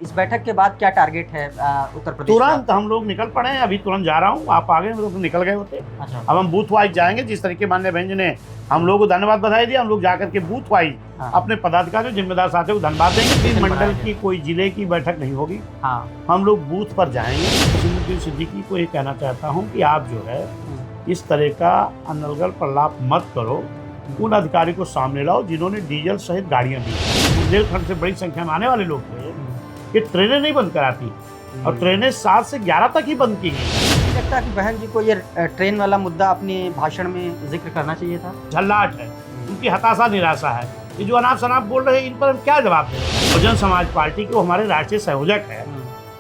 इस बैठक के बाद क्या टारगेट है उत्तर प्रदेश तुरंत हम लोग निकल पड़े हैं, अभी तुरंत जा रहा हूँ, आप आ गए तो निकल गए होते। अच्छा। अब हम बूथ वाइज जाएंगे, जिस तरीके माननीय बहन जी ने हम लोगों को धन्यवाद बधाई दिया, हम लोग जाकर के बूथ वाइज अपने पदाधिकारियों जिम्मेदार साथियों को धन्यवाद देंगे। मंडल की कोई जिले की बैठक नहीं होगी, हम लोग बूथ पर जाएंगे। नसीमुद्दीन सिद्दीकी को ये कहना चाहता हूँ कि आप जो है इस तरह का अनर्गल प्रलाप मत करो, उन अधिकारी को सामने लाओ जिन्होंने डीजल सहित गाड़ियां दी। बुंदेलखंड से बड़ी संख्या में आने वाले लोग थे, ये ट्रेनें नहीं बंद कराती और ट्रेनें 7 से 11 तक ही बंद की गई। लगता है कि बहन जी को ये ट्रेन वाला मुद्दा अपने भाषण में जिक्र करना चाहिए था। झल्लाहट है, उनकी हताशा निराशा है, ये जो अनाप शनाप बोल रहे हैं इन पर हम क्या जवाब दें। बहुजन समाज पार्टी के वो हमारे राष्ट्रीय संयोजक है,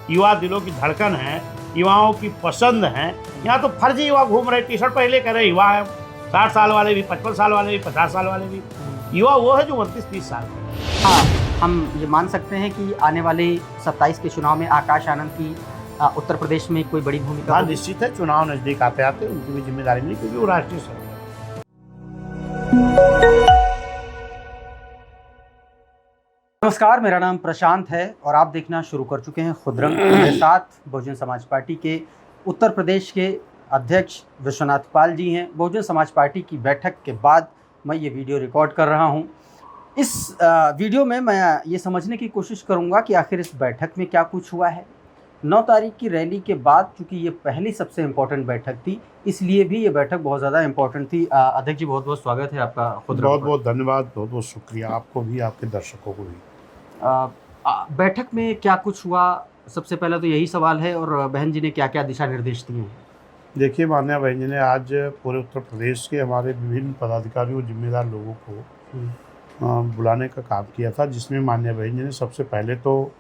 युवा दिलों की धड़कन है, युवाओं की पसंद है। यहाँ तो फर्जी युवा घूम रहे, टी शर्ट पहले कह रहे युवा है, 60 साल वाले भी, 55 साल वाले भी, 50 साल वाले भी। युवा वो है जो 29-30 साल का। हाँ, हम ये मान सकते हैं कि आने वाले 27 के चुनाव में आकाश आनंद की उत्तर प्रदेश में कोई बड़ी भूमिका। हाँ, निश्चित है, चुनाव नजदीक आते आते उनकी भी जिम्मेदारी मिली, क्योंकि वो राष्ट्रीय संयोजक। नमस्कार, मेरा नाम प्रशांत है और आप देखना शुरू कर चुके हैं खुदरंग। मेरे साथ बहुजन समाज पार्टी के उत्तर प्रदेश के अध्यक्ष विश्वनाथ पाल जी हैं। बहुजन समाज पार्टी की बैठक के बाद मैं ये वीडियो रिकॉर्ड कर रहा हूँ। इस वीडियो में मैं ये समझने की कोशिश करूँगा कि आखिर इस बैठक में क्या कुछ हुआ है। 9 तारीख की रैली के बाद, चूँकि ये पहली सबसे इम्पोर्टेंट बैठक थी, इसलिए भी ये बैठक बहुत ज़्यादा इम्पोर्टेंट थी। अध्यक्ष जी, बहुत बहुत स्वागत है आपका खुदरंग। बहुत बहुत धन्यवाद, बहुत बहुत शुक्रिया आपको भी, आपके दर्शकों को भी। बैठक में क्या कुछ हुआ, सबसे पहला तो यही सवाल है, और बहन जी ने क्या क्या दिशा निर्देश दिए हैं? देखिए, माननीय बहन जी ने आज पूरे उत्तर प्रदेश के हमारे विभिन्न पदाधिकारियों जिम्मेदार लोगों को बुलाने का काम किया था, जिसमें माननीय बहन जी ने सबसे पहले तो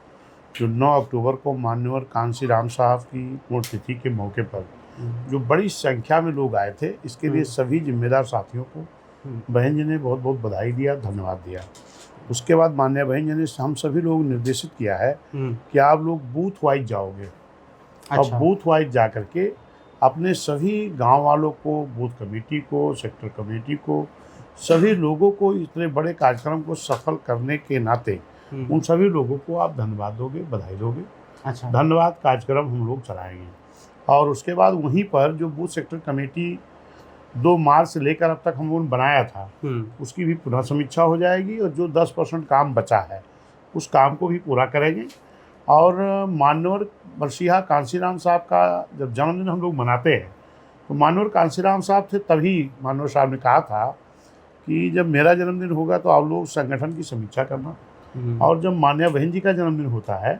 जो 9 अक्टूबर को मान्यवर कांसी राम साहब की पुण्यतिथि के मौके पर जो बड़ी संख्या में लोग आए थे, इसके लिए सभी जिम्मेदार साथियों को बहन जी ने बहुत बहुत बधाई दिया, धन्यवाद दिया। उसके बाद माननीय बहन जी ने हम सभी लोग निर्देशित किया है कि आप लोग बूथ वाइज जाओगे। और बूथ वाइज जा कर के अपने सभी गांव वालों को, बूथ कमेटी को, सेक्टर कमेटी को, सभी लोगों को इतने बड़े कार्यक्रम को सफल करने के नाते उन सभी लोगों को आप धन्यवाद दोगे, बधाई दोगे। धन्यवाद कार्यक्रम हम लोग चलाएंगे। और उसके बाद वहीं पर जो बूथ सेक्टर कमेटी 2 मार्च से लेकर अब तक हम लोगों ने बनाया था, उसकी भी पुनः समीक्षा हो जाएगी, और जो 10% काम बचा है उस काम को भी पूरा करेंगे। और मान्यवर बरसिया कांसीराम साहब का जब जन्मदिन हम लोग मनाते हैं, तो मान्यवर कांसीराम साहब थे, तभी मान्यवर साहब ने कहा था कि जब मेरा जन्मदिन होगा तो आप लोग संगठन की समीक्षा करना, और जब मान्य बहन जी का जन्मदिन होता है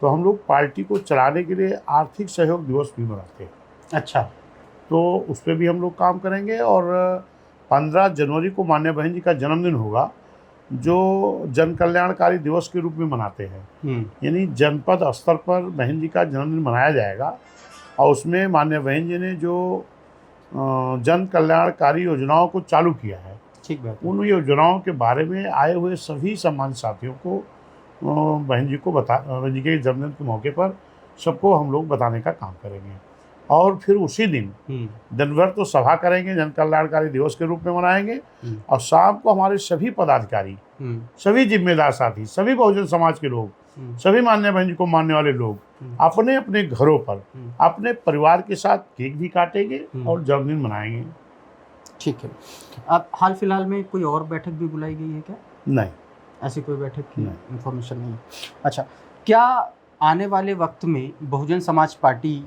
तो हम लोग पार्टी को चलाने के लिए आर्थिक सहयोग दिवस भी मनाते हैं। अच्छा, तो उस पर भी हम लोग काम करेंगे। और 15 जनवरी को मान्य बहन जी का जन्मदिन होगा, जो जन कल्याणकारी दिवस के रूप में मनाते हैं, यानी जनपद स्तर पर बहन जी का जन्मदिन मनाया जाएगा। और उसमें मान्य बहन जी ने जो जन कल्याणकारी योजनाओं को चालू किया है, ठीक बात, उन योजनाओं के बारे में आए हुए सभी सम्मानित साथियों को बहन जी को बहन जी के जन्मदिन के मौके पर सबको हम लोग बताने का काम करेंगे। और फिर उसी दिन दिन भर तो सभा करेंगे, जन कल्याणकारी दिवस के रूप में मनाएंगे, और शाम को हमारे सभी पदाधिकारी, सभी जिम्मेदार साथी, सभी बहुजन समाज के लोग, सभी मान्य बहन जी को मानने वाले लोग अपने अपने घरों पर अपने परिवार के साथ केक भी काटेंगे और जन्मदिन मनाएंगे। ठीक है। अब हाल फिलहाल में कोई और बैठक भी बुलाई गई है क्या? नहीं, ऐसी कोई बैठक की इन्फॉर्मेशन नहीं। अच्छा, क्या आने वाले वक्त में बहुजन समाज पार्टी,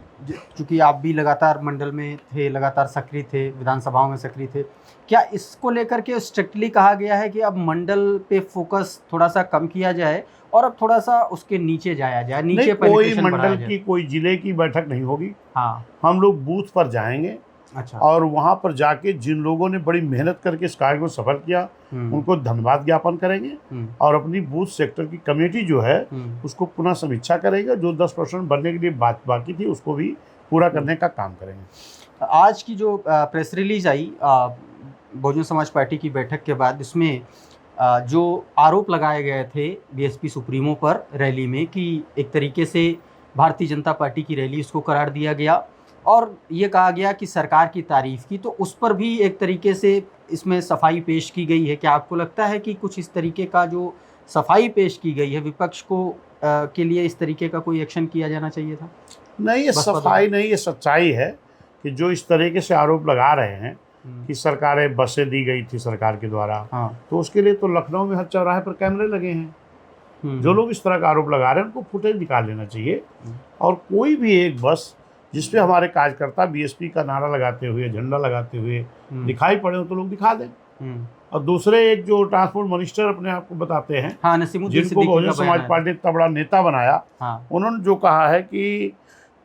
चूँकि आप भी लगातार मंडल में थे, लगातार सक्रिय थे, विधानसभाओं में सक्रिय थे, क्या इसको लेकर के स्ट्रिक्टली कहा गया है कि अब मंडल पे फोकस थोड़ा सा कम किया जाए और अब थोड़ा सा उसके नीचे जाया जाए, नीचे कोई मंडल की, कोई जिले की बैठक नहीं होगी। हाँ, हम लोग बूथ पर जाएंगे। अच्छा, और वहाँ पर जाके जिन लोगों ने बड़ी मेहनत करके इस कार्य को सफल किया, उनको धन्यवाद ज्ञापन करेंगे, और अपनी बूथ सेक्टर की कमेटी जो है उसको पुनः समीक्षा करेंगे। जो 10% बनने के लिए बाकी थी उसको भी पूरा करने का काम करेंगे। आज की जो प्रेस रिलीज आई बहुजन समाज पार्टी की बैठक के बाद, इसमें जो आरोप लगाए गए थे बीएसपी सुप्रीमो पर रैली में, कि एक तरीके से भारतीय जनता पार्टी की रैली उसको करार दिया गया, और ये कहा गया कि सरकार की तारीफ़ की, तो उस पर भी एक तरीके से इसमें सफाई पेश की गई है। क्या आपको लगता है कि कुछ इस तरीके का जो सफाई पेश की गई है विपक्ष को के लिए इस तरीके का कोई एक्शन किया जाना चाहिए था? नहीं, ये बसपा सफाई नहीं, ये सच्चाई है कि जो इस तरीके से आरोप लगा रहे हैं कि सरकारें बसें दी गई थी सरकार के द्वारा, हाँ। तो उसके लिए तो लखनऊ में हर चौराहे पर कैमरे लगे हैं। जो लोग इस तरह का आरोप लगा रहे हैं उनको फुटेज निकाल लेना चाहिए, और कोई भी एक बस जिसपे हमारे कार्यकर्ता बीएसपी का नारा लगाते हुए, झंडा लगाते हुए दिखाई पड़े हो तो लोग दिखा दें। और दूसरे एक जो ट्रांसपोर्ट मिनिस्टर अपने आप को बताते हैं, हाँ, नसीमुद्दीन जिनको सिद्दीकी बहुजन का समाज बयान है। पार्टी इतना बड़ा नेता बनाया, हाँ। उन्होंने जो कहा है कि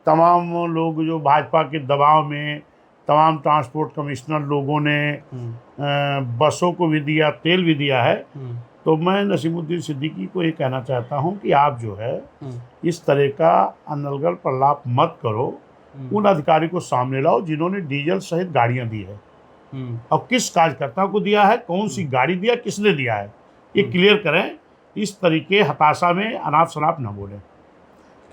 तमाम लोग जो भाजपा के दबाव में, तमाम ट्रांसपोर्ट कमिश्नर लोगों ने बसों को भी दिया, तेल भी दिया है, तो मैं नसीमुद्दीन सिद्दीकी को ये कहना चाहता हूँ कि आप जो है इस तरह का अनर्गल प्रलाप मत करो। उन अधिकारी को सामने लाओ जिन्होंने डीजल सहित गाड़ियाँ दी है, और किस कार्यकर्ता को दिया है, कौन सी गाड़ी दिया, किसने दिया है, ये क्लियर करें। इस तरीके हताशा में अनाप शनाप न बोलें,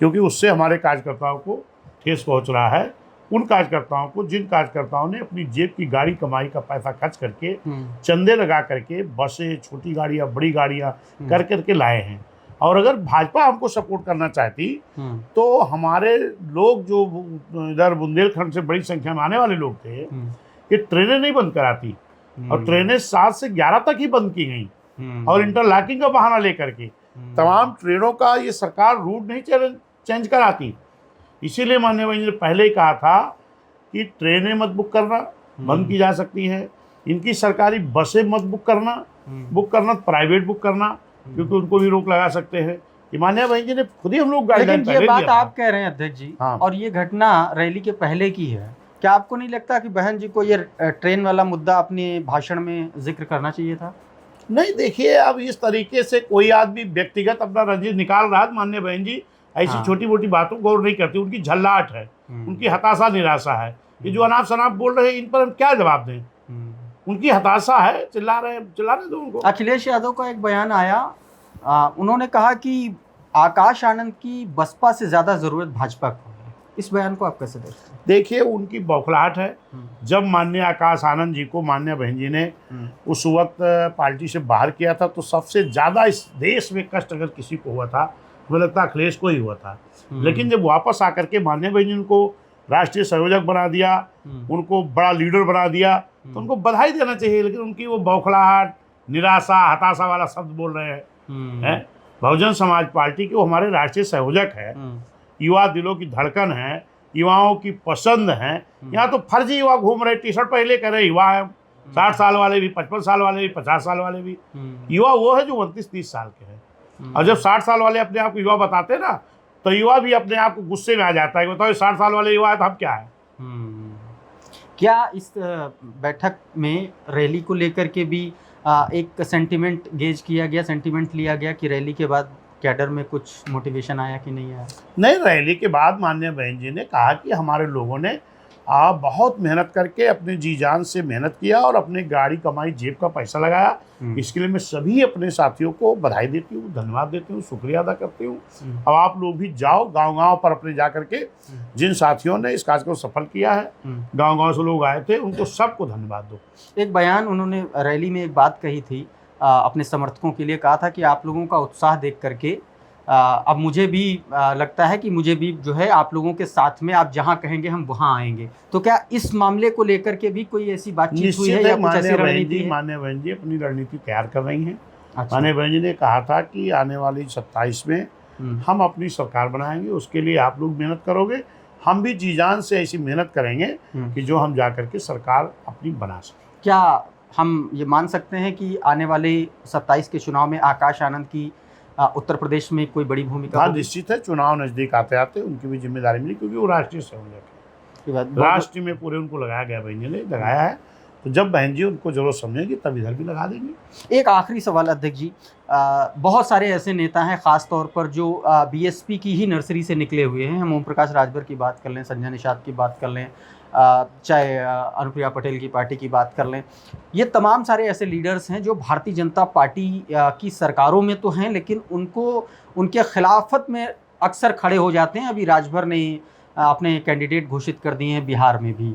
क्योंकि उससे हमारे कार्यकर्ताओं को ठेस पहुंच रहा है। उन कार्यकर्ताओं को, जिन कार्यकर्ताओं ने अपनी जेब की गाड़ी कमाई का पैसा खर्च करके, चंदे लगा करके बसें, छोटी गाड़ियाँ, बड़ी गाड़ियाँ कर करके लाए हैं। और अगर भाजपा हमको सपोर्ट करना चाहती तो हमारे लोग जो इधर बुंदेलखंड से बड़ी संख्या में आने वाले लोग थे, ये ट्रेनें नहीं बंद कराती, और ट्रेनें 7 से 11 तक ही बंद की गई, और इंटरलॉकिंग का बहाना लेकर के तमाम ट्रेनों का ये सरकार रूट नहीं चेंज कराती। इसीलिए माननीय भाई ने पहले ही कहा था कि ट्रेनें मत बुक करना, बंद की जा सकती हैं। इनकी सरकारी बसें मत बुक करना प्राइवेट बुक करना, क्योंकि उनको भी रोक लगा सकते हैं। माननीय भाई जी ने खुद ही हम लोग गाइडलाइन लेकिन ये बात आप कह रहे हैं अध्यक्ष जी, हाँ। और ये घटना रैली के पहले की है। क्या आपको नहीं लगता कि बहन जी को ये ट्रेन वाला मुद्दा अपने भाषण में जिक्र करना चाहिए था? नहीं, देखिए, अब इस तरीके से कोई आदमी व्यक्तिगत अपना रंजिश निकाल रहा है। माननीय बहन जी ऐसी छोटी मोटी बातों को गौर नहीं करती, उनकी झल्लाहट है, उनकी हताशा निराशा है। ये जो अनाप शनाप बोल रहे हैं, इन पर हम क्या जवाब दें? उनकी हताशा है, चिल्लाने दो उनको। अखिलेश यादव का एक बयान आया, उन्होंने कहा कि आकाश आनंद की बसपा से ज्यादा जरूरत भाजपा को है। इस बयान को आप कैसे देखते हैं? देखिए, उनकी बौखलाहट है। जब माननीय आकाश आनंद जी को माननीय बहन जी ने उस वक्त पार्टी से बाहर किया था, तो सबसे ज़्यादा इस देश में कष्ट अगर किसी को हुआ था, मुझे लगता है अखिलेश को ही हुआ था। लेकिन जब वापस आकर के माननीय बहन जी उनको राष्ट्रीय संयोजक बना दिया, उनको बड़ा लीडर बना दिया, तो उनको बधाई देना चाहिए। लेकिन उनकी वो बौखलाहट, निराशा, हताशा वाला शब्द बोल रहे हैं। बहुजन समाज पार्टी के वो हमारे राष्ट्रीय संयोजक है, युवा दिलों की धड़कन है, युवाओं की पसंद है। यहाँ तो फर्जी युवा घूम रहे, टी शर्ट पहले कह रहे युवा है, 60 साल वाले भी, 55 साल वाले भी, 50 साल वाले भी। युवा वो है जो 29-30 साल के हैं। और जब 60 साल वाले अपने आप को युवा बताते ना, तो युवा भी अपने आप को गुस्से में आ जाता है। बताओ, 60 साल वाले युवा है तो हम क्या है? क्या इस बैठक में रैली को लेकर के भी एक सेंटिमेंट गेज किया गया, सेंटिमेंट लिया गया कि रैली के बाद कैडर में कुछ मोटिवेशन आया कि नहीं आया? नहीं, रैली के बाद माननीय बहन जी ने कहा कि हमारे लोगों ने बहुत मेहनत करके अपने जी जान से मेहनत किया और अपने गाड़ी कमाई, जेब का पैसा लगाया। इसके लिए मैं सभी अपने साथियों को बधाई देती हूँ, धन्यवाद देती हूँ, शुक्रिया अदा करती हूँ। अब आप लोग भी जाओ गांव-गांव पर अपने जा करके, जिन साथियों ने इस कार्य को सफल किया है, गांव-गांव से लोग आए थे, उनको सबको धन्यवाद दो। एक बयान उन्होंने रैली में एक बात कही थी, अपने समर्थकों के लिए कहा था कि आप लोगों का उत्साह देख करके अब मुझे भी लगता है कि मुझे भी जो है आप लोगों के साथ में आप जहां कहेंगे हम वहां आएंगे। तो क्या इस मामले को लेकर के भी कोई ऐसी बातचीत हुई है या कुछ ऐसी रणनीति है? माननीय बहन जी अपनी रणनीति तैयार कर रही हैं। माननीय बहन जी ने कहा था कि आने वाली 27 में हम अपनी सरकार बनाएंगे, उसके लिए आप लोग मेहनत करोगे, हम भी जी जान से ऐसी मेहनत करेंगे कि जो हम जा करके सरकार अपनी बना सकें। क्या हम ये मान सकते हैं कि आने वाले 27 के चुनाव में आकाश आनंद की उत्तर प्रदेश में कोई बड़ी भूमिका? हाँ, निश्चित है। चुनाव नज़दीक आते आते उनकी भी जिम्मेदारी मिली, क्योंकि वो राष्ट्रीय संयोजक है। राष्ट्र में पूरे उनको लगाया गया, बहन जी ने लगाया है। तो जब बहन जी उनको जरूरत समझेंगी तब इधर भी लगा देंगे। एक आखिरी सवाल अध्यक्ष जी, बहुत सारे ऐसे नेता हैं ख़ास तौर पर जो बीएसपी की ही नर्सरी से निकले हुए हैं। हम ओम प्रकाश राजभर की बात कर लें, संजय निषाद की बात कर लें, चाहे अनुप्रिया पटेल की पार्टी की बात कर लें, ये तमाम सारे ऐसे लीडर्स हैं जो भारतीय जनता पार्टी की सरकारों में तो हैं, लेकिन उनके खिलाफत में अक्सर खड़े हो जाते हैं। अभी राजभर ने अपने कैंडिडेट घोषित कर दिए हैं बिहार में भी।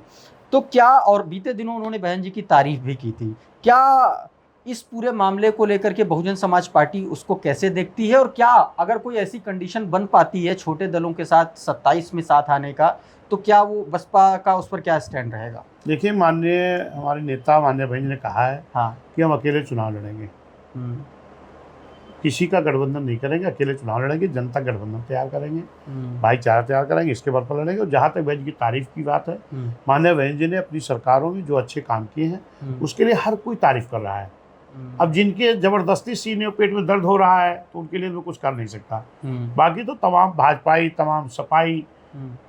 तो क्या, और बीते दिनों उन्होंने बहन जी की तारीफ भी की थी, क्या इस पूरे मामले को लेकर के बहुजन समाज पार्टी उसको कैसे देखती है, और क्या अगर कोई ऐसी कंडीशन बन पाती है छोटे दलों के साथ 27 में साथ आने का, तो क्या वो बसपा का उस पर क्या स्टैंड रहेगा? देखिए, माननीय हमारे नेता माननीय भाई जी ने कहा है हाँ। कि हम अकेले चुनाव लड़ेंगे, किसी का गठबंधन नहीं करेंगे, अकेले चुनाव लड़ेंगे, जनता गठबंधन तैयार करेंगे, भाईचारा तैयार करेंगे, इसके बल पर लड़ेंगे। और जहाँ तक बहन जी की तारीफ की बात है, माननीय बहन जी ने अपनी सरकारों में जो अच्छे काम किए हैं उसके लिए हर कोई तारीफ कर रहा है। अब जिनके जबरदस्ती सीने और पेट में दर्द हो रहा है तो उनके लिए मैं कुछ कर नहीं सकता। बाकी तो तमाम भाजपाई, तमाम सपाई,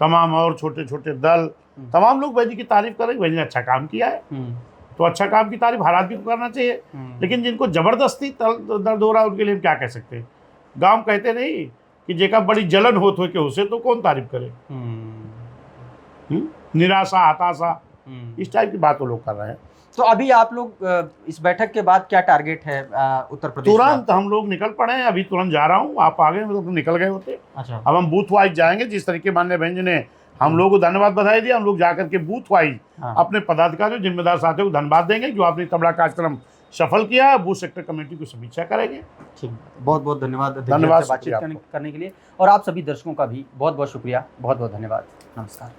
तमाम और छोटे छोटे दल, तमाम लोग बहन जी की तारीफ करेंगे। बहन जी ने अच्छा काम किया है, तो अच्छा काम की तारीफ हर आदमी को करना चाहिए। लेकिन जिनको जबरदस्ती दर्द हो रहा है उनके लिए हम क्या कह सकते हैं। गांव कहते नहीं कि जेका बड़ी जलन होत हो के उसे तो कौन तारीफ करे। निराशा, हताशा, इस टाइप की बात वो लोग कर रहे हैं। तो अभी आप लोग इस बैठक के बाद क्या टारगेट है उत्तर प्रदेश? तुरंत हम लोग निकल पड़े हैं, अभी तुरंत जा रहा हूँ। आप आ गए तो निकल गए होते। अच्छा। अब हम बूथ वाइज जाएंगे। जिस तरीके माननीय बहन जी ने हम लोगों को धन्यवाद बधाई दिया, हम लोग जाकर के बूथ वाइज अपने पदाधिकारियों, जिम्मेदार साथियों को धन्यवाद देंगे जो आपने तबड़ा कार्यक्रम सफल किया है। बूथ सेक्टर कमेटी की समीक्षा करेंगे। ठीक, बहुत बहुत धन्यवाद बातचीत करने के लिए, और आप सभी दर्शकों का भी बहुत बहुत शुक्रिया, बहुत बहुत धन्यवाद। नमस्कार।